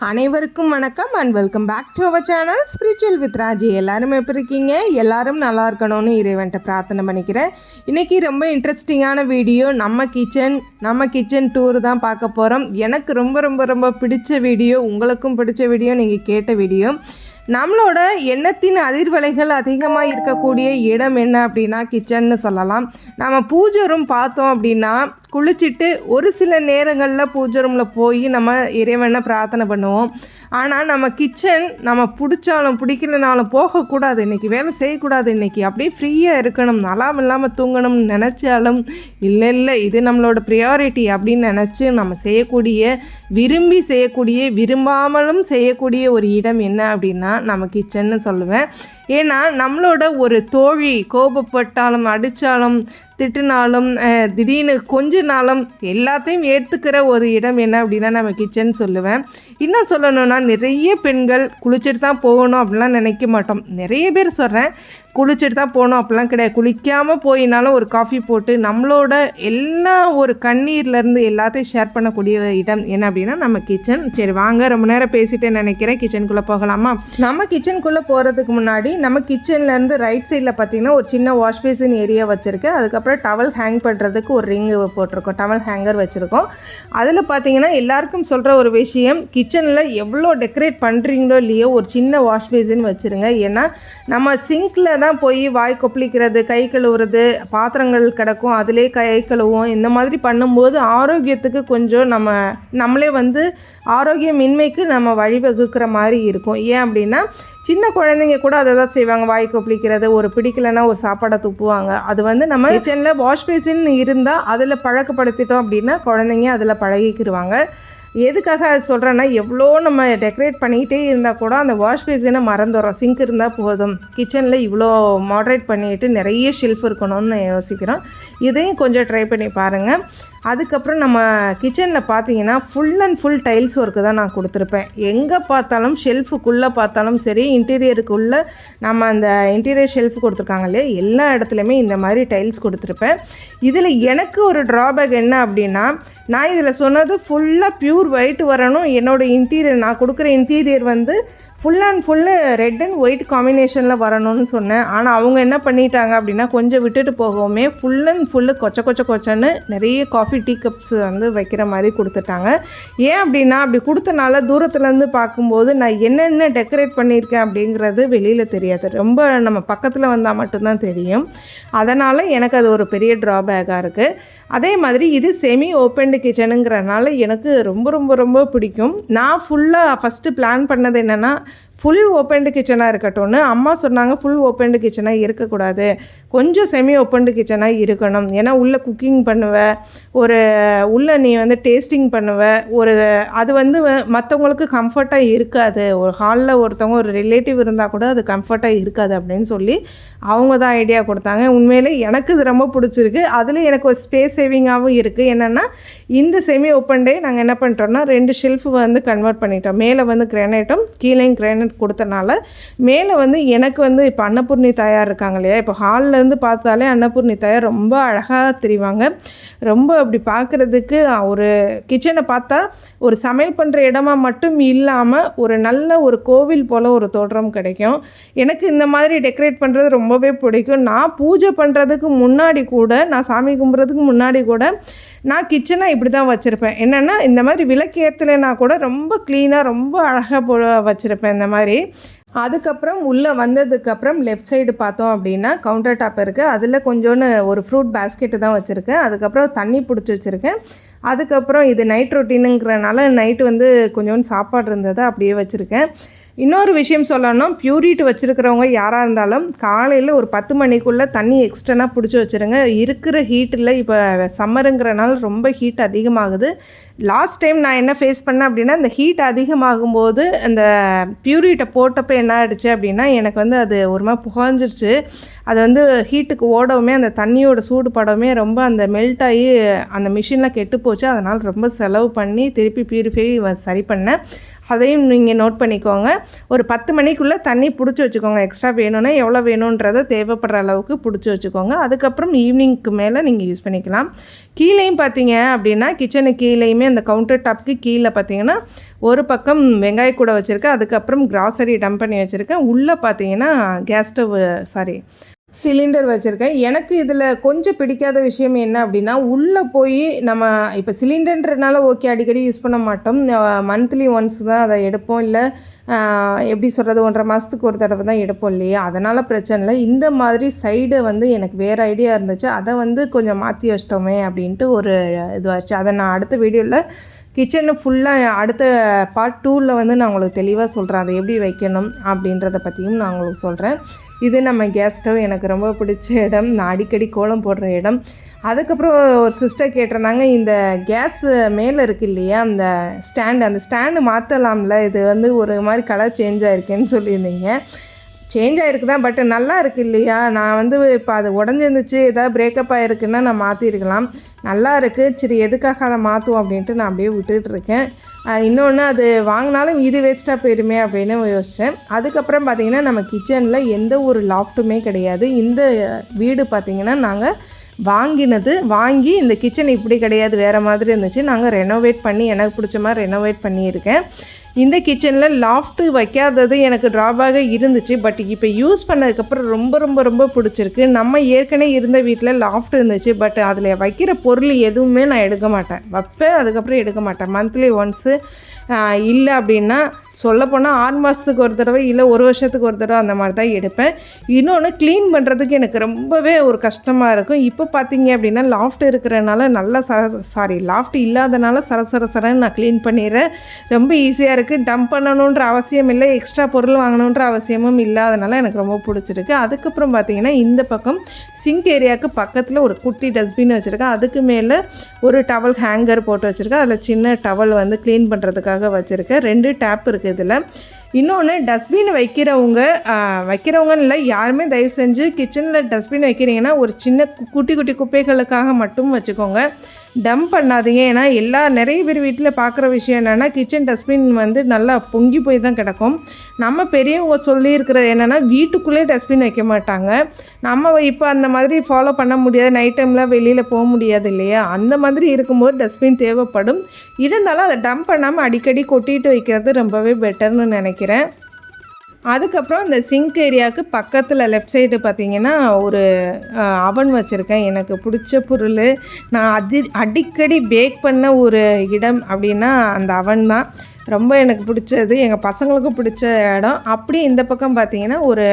அனைவருக்கும் வணக்கம் and welcome back to our channel spiritual with Raji. எல்லாரும் எப்படி இருக்கீங்க? எல்லாரும் நல்லா இருக்கணும்னு இறைவன்ட்ட பிரார்த்தனை பண்ணிக்கிறேன். இன்றைக்கி ரொம்ப இன்ட்ரெஸ்டிங்கான வீடியோ. நம்ம கிச்சன் டூர் தான் பார்க்க போகிறோம். எனக்கு ரொம்ப ரொம்ப ரொம்ப பிடிச்ச வீடியோ, உங்களுக்கும் பிடிச்ச வீடியோ, நீங்கள் கேட்ட வீடியோ. நம்மளோட எண்ணத்தின் அதிர்வலைகள் அதிகமாக இருக்கக்கூடிய இடம் என்ன அப்படின்னா கிச்சன்னு சொல்லலாம். நம்ம பூஜை ரூம் பார்த்தோம் அப்படின்னா குளிச்சுட்டு ஒரு சில நேரங்களில் பூஜை ரூமில் போய் நம்ம இறைவனை பிரார்த்தனை பண்ணுவோம். ஆனால் நம்ம கிச்சன் நம்ம பிடிச்சாலும் பிடிக்கலனாலும் போகக்கூடாது, இன்றைக்கி வேலை செய்யக்கூடாது, இன்றைக்கி அப்படியே ஃப்ரீயாக இருக்கணும், நலாம் இல்லாமல் தூங்கணும்னு நினச்சாலும் இல்லை இது நம்மளோட ப்ரியாரிட்டி அப்படின்னு நினச்சி நம்ம செய்யக்கூடிய, விரும்பி செய்யக்கூடிய, விரும்பாமலும் செய்யக்கூடிய ஒரு இடம் என்ன அப்படின்னா நம்ம கிச்சன்னு சொல்லுவேன். ஏன்னா நம்மளோட ஒரு தோழி கோபப்பட்டாலும் அடித்தாலும் திட்டுனாலும் திடீர்னு கொஞ்ச நாளும் எல்லாத்தையும் ஏற்றுக்கிற ஒரு இடம் என்ன அப்படின்னா நம்ம கிச்சன் சொல்லுவேன். இன்னும் சொல்லணும்னா நிறைய பெண்கள் குளிச்சுட்டு தான் போகணும் அப்படிலாம் நினைக்க மாட்டோம். நிறைய பேர் சொல்கிறேன் குளிச்சுட்டு தான் போகணும் அப்படிலாம் கிடையாது. குளிக்காமல் போயினாலும் ஒரு காஃபி போட்டு நம்மளோட எல்லா ஒரு கண்ணீர்லேருந்து எல்லாத்தையும் ஷேர் பண்ணக்கூடிய இடம் என்ன அப்படின்னா நம்ம கிச்சன். சரி வாங்க, ரொம்ப நேரம் பேசிட்டே நினைக்கிறேன், கிச்சனுக்குள்ளே போகலாமா? நம்ம கிச்சனுக்குள்ளே போகிறதுக்கு முன்னாடி நம்ம கிச்சன்லேருந்து ரைட் சைடில் பார்த்திங்கன்னா ஒரு சின்ன வாஷ் பேசின் ஏரியா வச்சுருக்கேன். அதுக்கப்புறம் டவல் ஹேங் பண்ணுறதுக்கு ஒரு ரிங்கு போட்டிருக்கோம், டவல் ஹேங்கர் வச்சுருக்கோம். அதில் பார்த்திங்கன்னா எல்லாருக்கும் சொல்கிற ஒரு விஷயம், கிச்சனில் எவ்வளோ டெக்கரேட் பண்ணுறீங்களோ இல்லையோ ஒரு சின்ன வாஷ் பேசின் வச்சுருங்க. ஏன்னா நம்ம சிங்கில் தான் போய் வாய் கொப்பளிக்கிறது, கை கழுவுறது, பாத்திரங்கள் கிடக்கும் அதிலே கை கழுவோம். இந்த மாதிரி பண்ணும்போது ஆரோக்கியத்துக்கு கொஞ்சம் நம்மளே ஆரோக்கியமின்மைக்கு நம்ம வழிவகுக்கிற மாதிரி இருக்கும். ஏன் அப்படின்னா சின்ன குழந்தைங்க கூட அதை தான் செய்வாங்க, வாய் கொப்பளிக்கிறது, ஒரு பிடிக்கலைன்னா ஒரு சாப்பாடை துப்புவாங்க. அது நம்ம கிச்சனில் வாஷ் பேசின் இருந்தால் அதில் பழக்கப்படுத்திட்டோம் அப்படின்னா குழந்தைங்க அதில் பழகிக்கிடுவாங்க. எதுக்காக அது சொல்கிறேன்னா, எவ்வளோ நம்ம டெக்கரேட் பண்ணிக்கிட்டே இருந்தால் கூட அந்த வாஷ் பேசினை மறந்துடுறோம். சிங்க் இருந்தால் போதும். கிச்சனில் இவ்வளோ மாட்ரேட் பண்ணிவிட்டு நிறைய ஷெல்ஃப் இருக்கணும்னு யோசிக்கிறோம். இதையும் கொஞ்சம் ட்ரை பண்ணி பாருங்கள். அதுக்கப்புறம் நம்ம கிச்சனில் பார்த்தீங்கன்னா full and full tiles work தான் நான் கொடுத்துருப்பேன். எங்கே பார்த்தாலும் ஷெல்ஃபுக்குள்ளே பார்த்தாலும் சரி, இன்டீரியருக்குள்ளே நம்ம அந்த இன்டீரியர் ஷெல்ஃப் கொடுத்துருக்காங்க இல்லையா, எல்லா இடத்துலையுமே இந்த மாதிரி டைல்ஸ் கொடுத்துருப்பேன். இதில் எனக்கு ஒரு ட்ராபேக் என்ன அப்படின்னா, நான் இதில் சொன்னது ஃபுல்லாக ப்யூர் ஒயிட் வரணும். என்னோடய இன்டீரியர், நான் கொடுக்குற interior full and full red and white காம்பினேஷனில் வரணும்னு சொன்னேன். ஆனால் அவங்க என்ன பண்ணிட்டாங்க அப்படின்னா கொஞ்சம் விட்டுட்டு போகவுமே ஃபுல் அண்ட் ஃபுல்லு கொச்சன்னு நிறைய காஃபி டீ கப்ஸ் வைக்கிற மாதிரி கொடுத்துட்டாங்க. ஏன் அப்படின்னா அப்படி கொடுத்தனால தூரத்துலேருந்து பார்க்கும்போது நான் என்னென்ன டெக்கரேட் பண்ணியிருக்கேன் அப்படிங்கிறது வெளியில் தெரியாது, ரொம்ப நம்ம பக்கத்தில் வந்தால் மட்டும்தான் தெரியும். அதனால் எனக்கு அது ஒரு பெரிய ட்ராபேக்காக இருக்குது. அதே மாதிரி இது செமி ஓப்பன்டு கிச்சனுங்கிறனால எனக்கு ரொம்ப ரொம்ப ரொம்ப பிடிக்கும். நான் ஃபுல்லாக ஃபஸ்ட்டு பிளான் பண்ணது என்னென்னா ஃபுல் ஓப்பன்டு கிச்சனாக இருக்கட்டும்னு. அம்மா சொன்னாங்க ஃபுல் ஓப்பன்டு கிச்சனாக இருக்கக்கூடாது, கொஞ்சம் செமி ஓப்பன்டு கிச்சனாக இருக்கணும். ஏன்னா உள்ளே குக்கிங் பண்ணுவேன், உள்ளே நீ டேஸ்டிங் பண்ணுவேன், அது மற்றவங்களுக்கு கம்ஃபர்ட்டாக இருக்காது. ஒரு ஹாலில் ஒருத்தவங்க ஒரு ரிலேட்டிவ் இருந்தால் கூட அது கம்ஃபர்ட்டாக இருக்காது அப்படின்னு சொல்லி அவங்க தான் ஐடியா கொடுத்தாங்க. உண்மையிலே எனக்கு இது ரொம்ப பிடிச்சிருக்கு. அதில் எனக்கு ஒரு ஸ்பேஸ் சேவிங்காகவும் இருக்குது. என்னென்னா இந்த செமி ஓப்பன்டே நாங்கள் என்ன பண்ணிட்டோம்னா 2 ஷெல்ஃபு கன்வெர்ட் பண்ணிட்டோம். மேலே கிரானைட்டும் கீழே கிரானைட் கொடுத்தனால மேலே எனக்கு இப்போ அன்னபூர்ணி தாயார் இருக்காங்க இல்லையா, இப்போ ஹால்லேருந்து பார்த்தாலே அன்னபூர்ணி தாயார் ரொம்ப அழகாக தெரிவாங்க. ரொம்ப அப்படி பார்க்குறதுக்கு ஒரு கிச்சனை பார்த்தா ஒரு சமையல் பண்ணுற இடமா மட்டும் இல்லாமல் ஒரு நல்ல ஒரு கோவில் போல் ஒரு தோற்றம் கிடைக்கும். எனக்கு இந்த மாதிரி டெக்கரேட் பண்ணுறது ரொம்பவே பிடிக்கும். நான் பூஜை பண்ணுறதுக்கு முன்னாடி கூட, நான் சாமி கும்பிட்றதுக்கு முன்னாடி கூட நான் கிச்சனை இப்படி தான் வச்சுருப்பேன். என்னென்னா இந்த மாதிரி விளக்கு ஏற்றலைன்னா கூட ரொம்ப க்ளீனாக ரொம்ப அழகாக வச்சுருப்பேன் இந்த மாதிரி. அதுக்கப்புறம் உள்ளே வந்ததுக்கப்புறம் லெஃப்ட் சைடு பார்த்தோம் அப்படின்னா கவுண்டர் டாப் இருக்குது. அதில் கொஞ்சோன்னு ஒரு ஃப்ரூட் பேஸ்கெட்டு தான் வச்சுருக்கேன். அதுக்கப்புறம் தண்ணி பிடிச்சி வச்சுருக்கேன். அதுக்கப்புறம் இது நைட் ரொட்டீனுங்கிறனால நைட்டு கொஞ்சோண்டு சாப்பாடு இருந்ததை அப்படியே வச்சுருக்கேன். இன்னொரு விஷயம் சொல்லணும், பியூரிட்டி வச்சுருக்கிறவங்க யாராக இருந்தாலும் காலையில் ஒரு 10 மணிக்குள்ளே தண்ணி எக்ஸ்ட்ரனாக பிடிச்சி வச்சுருங்க. இருக்கிற ஹீட்டில் இப்போ சம்மருங்கிறனால ரொம்ப ஹீட் அதிகமாகுது. லாஸ்ட் டைம் நான் என்ன ஃபேஸ் பண்ணேன் அப்படின்னா, இந்த ஹீட் அதிகமாகும்போது அந்த பியூரிட்டை போட்டப்போ என்ன ஆகிடுச்சு அப்படின்னா எனக்கு அது ஒரு மாதிரி புகாஞ்சிருச்சு. அது ஹீட்டுக்கு ஓடவுமே அந்த தண்ணியோட சூடு படவுமே ரொம்ப அந்த மெல்ட் ஆகி அந்த மிஷினில் கெட்டு போச்சு. அதனால் ரொம்ப செலவு பண்ணி திருப்பி பியூரிஃபை சரி பண்ணேன். அதையும் நீங்கள் நோட் பண்ணிக்கோங்க. ஒரு 10 மணிக்குள்ளே தண்ணி பிடிச்சி வச்சுக்கோங்க. எக்ஸ்ட்ரா வேணும்னா எவ்வளோ வேணுன்றதை தேவைப்படுற அளவுக்கு பிடிச்சி வச்சுக்கோங்க. அதுக்கப்புறம் ஈவினிங்க்கு மேலே நீங்கள் யூஸ் பண்ணிக்கலாம். கீழேயும் பார்த்தீங்க அப்படின்னா கிச்சனுக்கு கீழேயுமே அந்த கவுண்டர் டாப்க்கு கீழே பார்த்தீங்கன்னா ஒரு பக்கம் வெங்காய கூட வச்சுருக்கேன். அதுக்கப்புறம் கிராசரி டம்ப் பண்ணி வச்சுருக்கேன். உள்ளே பார்த்தீங்கன்னா கேஸ் ஸ்டவ் சிலிண்டர் வச்சுருக்கேன். எனக்கு இதில் கொஞ்சம் பிடிக்காத விஷயம் என்ன அப்படின்னா, உள்ளே போய் நம்ம இப்போ சிலிண்டர்ன்றனால ஓகே அடிக்கடி யூஸ் பண்ண மாட்டோம். மந்த்லி ஒன்ஸ் தான் அதை எடுப்போம். இல்லை எப்படி சொல்கிறது, 1.5 மாதத்துக்கு ஒரு தடவை தான் எடுப்போம் இல்லையா, அதனால் பிரச்சனை இல்லை. இந்த மாதிரி சைடு எனக்கு வேறு ஐடியா இருந்துச்சு. அதை கொஞ்சம் மாற்றி வச்சிட்டோமே அப்படின்ட்டு ஒரு இதுவாகிடுச்சு. அதை நான் அடுத்த வீடியோவில் கிச்சனை ஃபுல்லாக அடுத்த பார்ட் 2ல் நான் உங்களுக்கு தெளிவாக சொல்கிறேன். அதை எப்படி வைக்கணும் அப்படின்றத பற்றியும் நான் உங்களுக்கு சொல்கிறேன். இது நம்ம கேஸ் ஸ்டவ் எனக்கு ரொம்ப பிடிச்ச இடம். நான் அடிக்கடி கோலம் போடுற இடம். அதுக்கப்புறம் ஒரு சிஸ்டர் கேட்டிருந்தாங்க, இந்த கேஸ் மேலே இருக்குது இல்லையா அந்த ஸ்டாண்டு மாற்றலாம்ல, இது ஒரு மாதிரி கலர் சேஞ்ச் ஆகிருக்கேன்னு சொல்லியிருந்தீங்க. சேஞ்ச் ஆகிருக்கு தான், பட் நல்லா இருக்குது இல்லையா. நான் இப்போ அது உடஞ்சிருந்துச்சு, ஏதாவது பிரேக்கப் ஆகிருக்குன்னா நான் மாற்றிருக்கலாம். நல்லா இருக்குது, சரி எதுக்காக அதை மாற்றுவோம் அப்படின்ட்டு நான் அப்படியே விட்டுட்டுருக்கேன். இன்னொன்று அது வாங்கினாலும் இது வேஸ்ட்டாக போயிருமே அப்படின்னு யோசித்தேன். அதுக்கப்புறம் பார்த்திங்கன்னா நம்ம கிச்சனில் எந்த ஒரு லாஃப்ட்டுமே கிடையாது. இந்த வீடு பார்த்திங்கன்னா நாங்கள் வாங்கி இந்த கிச்சன் இப்படி கிடையாது, வேறு மாதிரி இருந்துச்சு. நாங்கள் ரெனோவேட் பண்ணி எனக்கு பிடிச்ச மாதிரி ரெனோவேட் பண்ணியிருக்கேன். இந்த கிச்சனில் லாஃப்ட்டு வைக்காதது எனக்கு ட்ராபேக்காக இருந்துச்சு. பட் இப்போ யூஸ் பண்ணதுக்கப்புறம் ரொம்ப ரொம்ப ரொம்ப பிடிச்சிருக்கு. நம்ம ஏற்கனவே இருந்த வீட்டில் லாஃப்ட் இருந்துச்சு. பட் அதில் வைக்கிற பொருள் எதுவுமே நான் எடுக்க மாட்டேன், வைப்பேன், அதுக்கப்புறம் எடுக்க மாட்டேன். மந்த்லி ஒன்ஸு இல்லை அப்படின்னா சொல்லப்போனால் 6 மாதத்துக்கு ஒரு தடவை, இல்லை 1 வருஷத்துக்கு ஒரு தடவை அந்த மாதிரி தான் எடுப்பேன். இன்னொன்று க்ளீன் பண்ணுறதுக்கு எனக்கு ரொம்பவே ஒரு கஷ்டமாக இருக்கும். இப்போ பார்த்தீங்க அப்படின்னா லாஃப்ட் இருக்கிறனால நல்லா லாஃப்ட் இல்லாதனால சரன்னு நான் க்ளீன் பண்ணிடுறேன். ரொம்ப ஈஸியாக இருக்குது. டம்ப் பண்ணணுன்ற அவசியம் இல்லை, எக்ஸ்ட்ரா பொருள் வாங்கணுன்ற அவசியமும் இல்லாதனால எனக்கு ரொம்ப பிடிச்சிருக்கு. அதுக்கப்புறம் பார்த்தீங்கன்னா இந்த பக்கம் சிங்க் ஏரியாவுக்கு பக்கத்தில் ஒரு குட்டி டஸ்ட்பின் வச்சுருக்கேன். அதுக்கு மேலே ஒரு டவல் ஹேங்கர் போட்டு வச்சுருக்கேன். அதில் சின்ன டவல் க்ளீன் பண்ணுறதுக்காக வச்சுருக்கேன். 2 டேப் இருக்குது இதில். இன்னொன்று டஸ்ட்பின் வைக்கிறவங்கன்னு இல்லை, யாருமே தயவு செஞ்சு கிச்சனில் டஸ்ட்பின் வைக்கிறீங்கன்னா ஒரு சின்ன குட்டி குட்டி குப்பைகளுக்காக மட்டும் வச்சுக்கோங்க, டம்ப் பண்ணாதீங்க. ஏன்னா நிறைய பேர் வீட்டில் பார்க்குற விஷயம் என்னென்னா, கிச்சன் டஸ்ட்பின் நல்லா பொங்கி போய் தான் கிடக்கும். நம்ம பெரியவங்க சொல்லியிருக்கிறது என்னென்னா, வீட்டுக்குள்ளே டஸ்ட்பின் வைக்க மாட்டாங்க. நம்ம இப்போ அந்த மாதிரி ஃபாலோ பண்ண முடியாது, நைட் டைமில் வெளியில் போக முடியாது இல்லையா, அந்த மாதிரி இருக்கும்போது டஸ்ட்பின் தேவைப்படும். இருந்தாலும் அதை டம்ப் பண்ணாமல் அடிக்கடி கொட்டிட்டு வைக்கிறது ரொம்பவே பெட்டர்னு நினைக்கிறேன். அதுக்கப்புறம் இந்த சிங்க் ஏரியாவுக்கு பக்கத்தில் லெஃப்ட் சைடு பார்த்திங்கன்னா ஒரு அவன் வச்சுருக்கேன். எனக்கு பிடிச்ச பொருள், நான் அடிக்கடி பேக் பண்ண ஒரு இடம் அப்படின்னா அந்த அவன் தான் ரொம்ப எனக்கு பிடிச்சது, எங்கள் பசங்களுக்கும் பிடிச்ச இடம். அப்படியே இந்த பக்கம் பார்த்திங்கன்னா ஒரு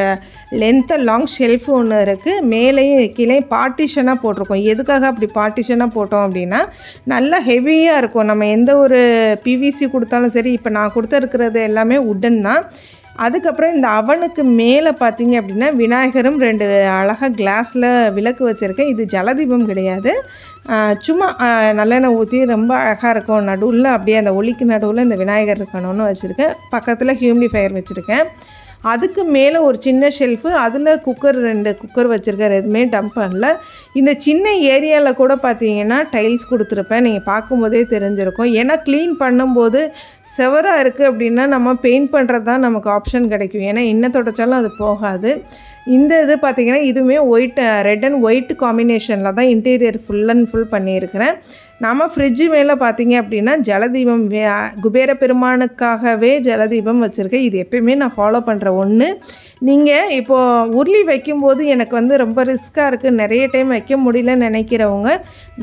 லாங் ஷெல்ஃப் ஒன்று இருக்குது. மேலேயும் கீழே பார்ட்டிஷனாக போட்டிருக்கோம். எதுக்காக அப்படி பார்ட்டிஷனாக போட்டோம் அப்படின்னா, நல்லா ஹெவியாக இருக்கும். நம்ம எந்த ஒரு பிவிசி கொடுத்தாலும் சரி, இப்போ நான் கொடுத்துருக்கிறது எல்லாமே உட்டன் தான். அதுக்கப்புறம் இந்த அவனுக்கு மேலே பார்த்தீங்க அப்படின்னா விநாயகரும் 2 அழகாக கிளாஸில் விளக்கு வச்சுருக்கேன். இது ஜலதீபம் கிடையாது, சும்மா நல்லெண்ணெய் ஊற்றி ரொம்ப அழகாக இருக்கும். நடுவில் அப்படியே அந்த ஒளிக்கு நடுவில் இந்த விநாயகர் இருக்கணும்னு வச்சுருக்கேன். பக்கத்தில் ஹியூமிடிஃபையர் வச்சுருக்கேன். அதுக்கு மேலே ஒரு சின்ன ஷெல்ஃபு, அதில் 2 குக்கர் வச்சுருக்கேன். எதுவுமே டம்ப் பண்ணல. இந்த சின்ன ஏரியாவில் கூட பார்த்தீங்கன்னா டைல்ஸ் கொடுத்துருப்பேன், நீங்கள் பார்க்கும்போதே தெரிஞ்சிருக்கும். ஏன்னா க்ளீன் பண்ணும்போது செவராக இருக்குது அப்படின்னா நம்ம பெயிண்ட் பண்ணுறது தான் நமக்கு ஆப்ஷன் கிடைக்கும். ஏன்னா என்ன தொடச்சாலும் அது போகாது. இந்த இது பார்த்திங்கன்னா இதுவுமே ரெட் அண்ட் ஒயிட் காம்பினேஷனில் தான் இன்டீரியர் ஃபுல் அண்ட் ஃபுல் பண்ணியிருக்கிறேன். நம்ம ஃப்ரிட்ஜு மேலே பார்த்தீங்க அப்படின்னா ஜலதீபம், குபேர பெருமானுக்காகவே ஜலதீபம் வச்சுருக்கேன். இது எப்பயுமே நான் ஃபாலோ பண்ணுற ஒன்று. நீங்கள் இப்போது உருளி வைக்கும்போது எனக்கு ரொம்ப ரிஸ்க்காக இருக்குது, நிறைய டைம் வைக்க முடியலன்னு நினைக்கிறவங்க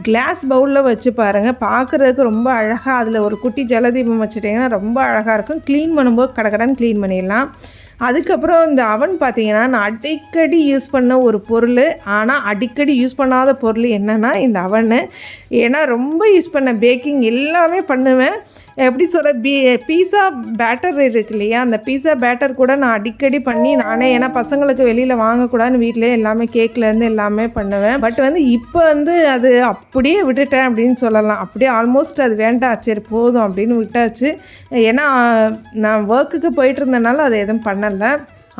கிளாஸ் பவுலில் வச்சு பாருங்கள், பார்க்குறதுக்கு ரொம்ப அழகாக. அதில் ஒரு குட்டி ஜலதீபம் வச்சுட்டிங்கன்னா ரொம்ப அழகாக இருக்கும். க்ளீன் பண்ணும்போது கடகடன்னு க்ளீன் பண்ணிடலாம். அதுக்கப்புறம் இந்த அவன் பார்த்திங்கன்னா நான் அடிக்கடி யூஸ் பண்ண ஒரு பொருள், ஆனால் அடிக்கடி யூஸ் பண்ணாத பொருள் என்னென்னா இந்த அவனு. ஏன்னா ரொம்ப யூஸ் பண்ண பேக்கிங் எல்லாமே பண்ணுவேன். எப்படி சொல்கிற, பீஸா பேட்டர் இருக்கு இல்லையா, அந்த பீஸா பேட்டர் கூட நான் அடிக்கடி பண்ணி நானே, ஏன்னா பசங்களுக்கு வெளியில் வாங்கக்கூடாதுன்னு வீட்டிலே எல்லாமே கேக்லேருந்து எல்லாமே பண்ணுவேன். பட் இப்போ அது அப்படியே விட்டுட்டேன் அப்படின்னு சொல்லலாம். அப்படியே ஆல்மோஸ்ட் அது வேண்டாம், சரி போதும் அப்படின்னு விட்டாச்சு. ஏன்னா நான் ஒர்க்குக்கு போயிட்டு இருந்தனால அதை எதுவும் பண்ணலை.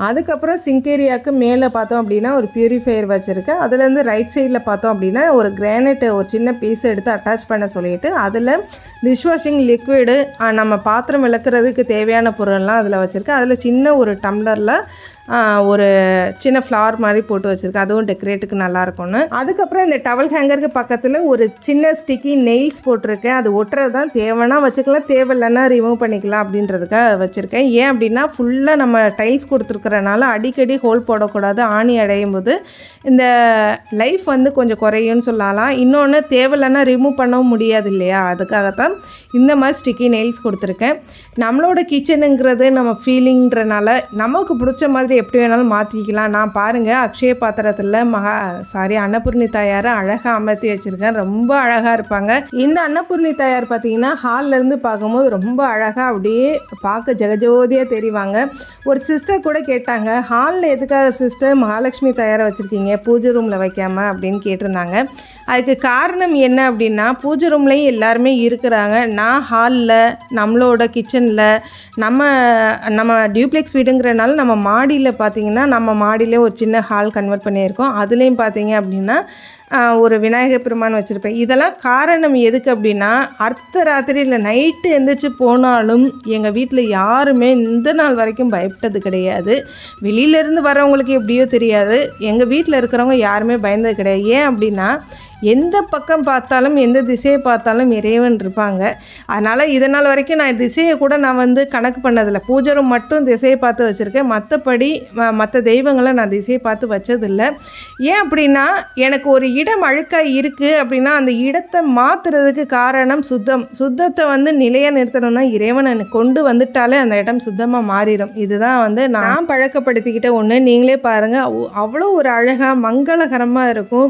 அதுக்கப்புறம் சிங்க் ஏரியாவுக்கு மேலே பார்த்தோம் அப்படின்னா ஒரு பியூரிஃபையர் வச்சுருக்கேன். அதுலேருந்து ரைட் சைடில் பார்த்தோம் அப்படின்னா ஒரு கிரானைட் ஒரு சின்ன பீஸ் எடுத்து அட்டாச் பண்ண சொல்லிவிட்டு அதில் டிஷ்வாஷிங் லிக்விடு நம்ம பாத்திரம் விளக்குறதுக்கு தேவையான பொருள்லாம் அதில் வச்சுருக்கேன். அதில் சின்ன ஒரு டம்ளரில் ஒரு சின்ன ஃப்ளவர் மாதிரி போட்டு வச்சுருக்கேன். அதுவும் டெக்கரேட்டுக்கு நல்லாயிருக்கும்னு. அதுக்கப்புறம் இந்த டவல் ஹேங்கருக்கு பக்கத்தில் ஒரு சின்ன ஸ்டிக்கி நெயில்ஸ் போட்டிருக்கேன். அது ஒட்டுறது தான், தேவைன்னா வச்சுக்கலாம், தேவையில்லைன்னா ரிமூவ் பண்ணிக்கலாம் அப்படின்றதுக்காக வச்சுருக்கேன். ஏன் அப்படின்னா ஃபுல்லாக நம்ம டைல்ஸ் கொடுத்துருக்கறனால அடிக்கடி ஹோல் போடக்கூடாது. ஆணி அடையும் போது இந்த லைஃப் வந்து கொஞ்சம் குறையும்னு சொல்லலாம். இன்னொன்று தேவையில்லைன்னா ரிமூவ் பண்ணவும் முடியாது இல்லையா, அதுக்காகத்தான் இந்த மாதிரி ஸ்டிக்கி நெயில்ஸ் கொடுத்துருக்கேன். நம்மளோட கிச்சனுங்கிறது நம்ம ஃபீலிங்கிறனால நமக்கு பிடிச்ச மாதிரி எப்படி வேணாலும் மாற்றிக்கலாம். நான் பாருங்கள் அக்ஷய பாத்திரத்தில் அன்னபூர்ணி தாயாரை அழகாக அமர்த்தி வச்சுருக்கேன். ரொம்ப அழகாக இருப்பாங்க. இந்த அன்னபூர்ணி தாயார் பார்த்திங்கன்னா ஹால்லேருந்து பார்க்கும்போது ரொம்ப அழகாக அப்படியே பார்க்க ஜெகஜோதியாக தெரிவாங்க. ஒரு சிஸ்டர் கூட கேட்டாங்க, ஹாலில் எதுக்காக சிஸ்டர் மகாலட்சுமி தாயாரை வச்சுருக்கீங்க பூஜை ரூமில் வைக்காமல் அப்படின்னு கேட்டிருந்தாங்க. அதுக்கு காரணம் என்ன அப்படின்னா, பூஜை ரூம்லேயும் எல்லாருமே இருக்கிறாங்க. நான் ஹாலில் நம்மளோட கிச்சனில் நம்ம டியூப்ளெக்ஸ் வீடுங்கிறனால நம்ம மாடியில் பார்த்திங்கன்னா நம்ம மாடியிலே ஒரு சின்ன ஹால் கன்வெர்ட் பண்ணியிருக்கோம். அதுலேயும் பார்த்திங்க அப்படின்னா ஒரு விநாயகர் பெருமான் வச்சுருப்பேன். இதெல்லாம் காரணம் எதுக்கு அப்படின்னா, அர்த்தராத்திரியில் நைட்டு எந்திரிச்சு போனாலும் எங்கள் வீட்டில் யாருமே இந்த நாள் வரைக்கும் பயப்பட்டது கிடையாது. வெளியிலேருந்து வரவங்களுக்கு எப்படியோ தெரியாது, எங்கள் வீட்டில் இருக்கிறவங்க யாருமே பயந்தது கிடையாது. ஏன் அப்படின்னா எந்த பக்கம் பார்த்தாலும் எந்த திசையை பார்த்தாலும் இறைவன் இருப்பாங்க. அதனால் இதனால் வரைக்கும் நான் திசையை கூட நான் வந்து கணக்கு பண்ணதில்லை. பூஜை ரூம் மட்டும் திசையை பார்த்து வச்சுருக்கேன். மற்றபடி மற்ற தெய்வங்களை நான் திசையை பார்த்து வச்சதில்லை. ஏன் அப்படின்னா எனக்கு ஒரு இடம் அழுக்காக இருக்குது அப்படின்னா அந்த இடத்தை மாற்றுறதுக்கு காரணம் சுத்தத்தை வந்து நிலையாக நிறுத்தணும்னா இறைவனை கொண்டு வந்துட்டாலே அந்த இடம் சுத்தமாக மாறிடும். இதுதான் வந்து நான் பழக்கப்படுத்திக்கிட்ட ஒன்று. நீங்களே பாருங்கள், அவ்வளோ ஒரு அழகாக மங்களகரமாக இருக்கும்.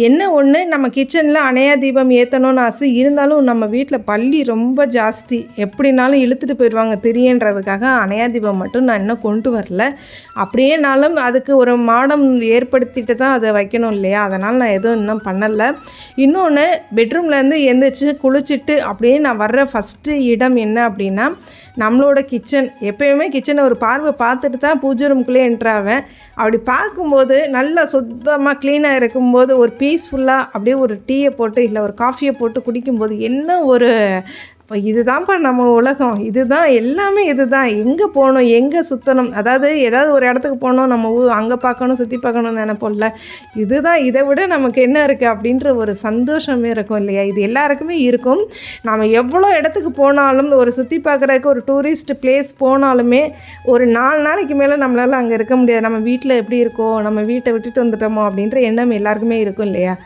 என்ன ஒன்று, நம்ம கிச்சனில் அணையா தீபம் ஏற்றணும்னு ஆசை இருந்தாலும் நம்ம வீட்டில் பள்ளி ரொம்ப ஜாஸ்தி, எப்படினாலும் இழுத்துட்டு போயிடுவாங்க திரியன்றதுக்காக அணையா தீபம் மட்டும் நான் இன்னும் கொண்டு வரல. அப்படியேனாலும் அதுக்கு ஒரு மாடம் ஏற்படுத்திட்டு தான் அதை வைக்கணும் இல்லையா, அதனால் நான் எதுவும் இன்னும் பண்ணலை. இன்னொன்று, பெட்ரூம்லேருந்து எழுந்திரிச்சு குளிச்சுட்டு அப்படியே நான் வர்ற ஃபஸ்ட்டு இடம் என்ன அப்படின்னா நம்மளோட கிச்சன். எப்போயுமே கிச்சனை ஒரு பார்வை பார்த்துட்டு தான் பூஜை ரூம்குள்ளே என்ட்ராவேன். அப்படி பார்க்கும்போது நல்லா சுத்தமாக க்ளீனாக இருக்கும்போது ஒரு பீஸ்ஃபுல்லாக அப்படியே ஒரு டீயை போட்டு இல்லை ஒரு காஃபியை போட்டு குடிக்கும்போது என்ன ஒரு இப்போ இதுதான்ப்பா நம்ம உலகம், இதுதான் எல்லாமே, இதுதான் எங்கே போகணும் எங்கே சுற்றணும், அதாவது ஏதாவது ஒரு இடத்துக்கு போகணும் நம்ம அங்கே பார்க்கணும் சுற்றி பார்க்கணும்னு நினைப்போம்ல, இதுதான், இதை விட நமக்கு என்ன இருக்குது அப்படின்ற ஒரு சந்தோஷமே இருக்கும் இல்லையா. இது எல்லாருக்குமே இருக்கும். நாம் எவ்வளோ இடத்துக்கு போனாலும் ஒரு சுற்றி பார்க்குறதுக்கு ஒரு டூரிஸ்ட் பிளேஸ் போனாலுமே ஒரு 4 நாளைக்கு மேலே நம்மளால் அங்கே இருக்க முடியாது. நம்ம வீட்டில் எப்படி இருக்கோம், நம்ம வீட்டை விட்டுட்டு வந்துட்டோமோ அப்படின்ற எண்ணம் எல்லாருக்குமே இருக்கும் இல்லையா.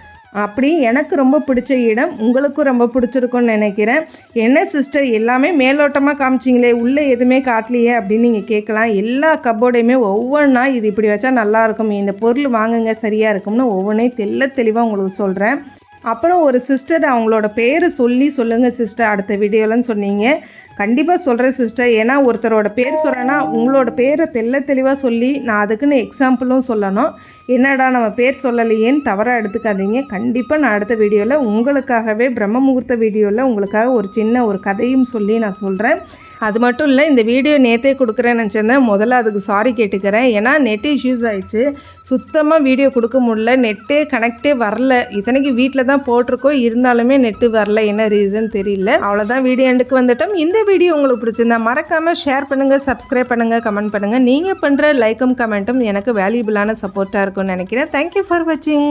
அப்படி எனக்கு ரொம்ப பிடிச்ச இடம் உங்களுக்கும் ரொம்ப பிடிச்சிருக்கும்னு நினைக்கிறேன். என்ன சிஸ்டர் எல்லாமே மேலோட்டமாக காமிச்சிங்களே, உள்ளே எதுவுமே காட்டலையே அப்படின்னு நீங்கள் கேட்கலாம். எல்லா கப்போர்டையுமே ஒவ்வொன்றா இது இப்படி வச்சா நல்லாயிருக்கும், இந்த பொருள் வாங்குங்க சரியாக இருக்கும்னு ஒவ்வொன்றையும் தெளிவாக உங்களுக்கு சொல்கிறேன். அப்புறம் ஒரு சிஸ்டர் அவங்களோட பேரை சொல்லுங்கள் சிஸ்டர் அடுத்த வீடியோலன்னு சொன்னீங்க. கண்டிப்பாக சொல்கிறேன் சிஸ்டர். ஏன்னா ஒருத்தரோட பேர் சொல்கிறேன்னா உங்களோட பேரை தெளிவாக சொல்லி நான் அதுக்குன்னு எக்ஸாம்பிளும் சொல்லணும். என்னடா நம்ம பேர் சொல்லலையேன்னு தவறாக எடுத்துக்காதீங்க. கண்டிப்பாக நான் அடுத்த வீடியோவில் உங்களுக்காகவே பிரம்ம முகூர்த்த வீடியோவில் உங்களுக்காக ஒரு சின்ன ஒரு கதையும் சொல்லி நான் சொல்கிறேன். அது மட்டும் இல்லை, இந்த வீடியோ நேற்றே கொடுக்குறேன்னு நினச்சிருந்தேன். முதல்ல அதுக்கு சாரி கேட்டுக்கிறேன். ஏன்னா நெட் இஷ்யூஸ் ஆகிடுச்சு, சுத்தமாக வீடியோ கொடுக்க முடியல, நெட்டே கனெக்டே வரல. இத்தனைக்கு வீட்டில் தான் போட்டிருக்கோம், இருந்தாலுமே நெட்டு வரல, என்ன ரீசன் தெரியல. அவ்வளோதான், வீடியோ எண்டுக்கு வந்துட்டோம். இந்த வீடியோ உங்களுக்கு பிடிச்சிருந்தா மறக்காமல் ஷேர் பண்ணுங்கள், சப்ஸ்கிரைப் பண்ணுங்கள், கமெண்ட் பண்ணுங்கள். நீங்கள் பண்ணுற லைக்கும் கமெண்ட்டும் எனக்கு வேல்யூபிளான சப்போர்ட்டாக இருக்கும்னு நினைக்கிறேன். தேங்க்யூ ஃபார் வாட்சிங்.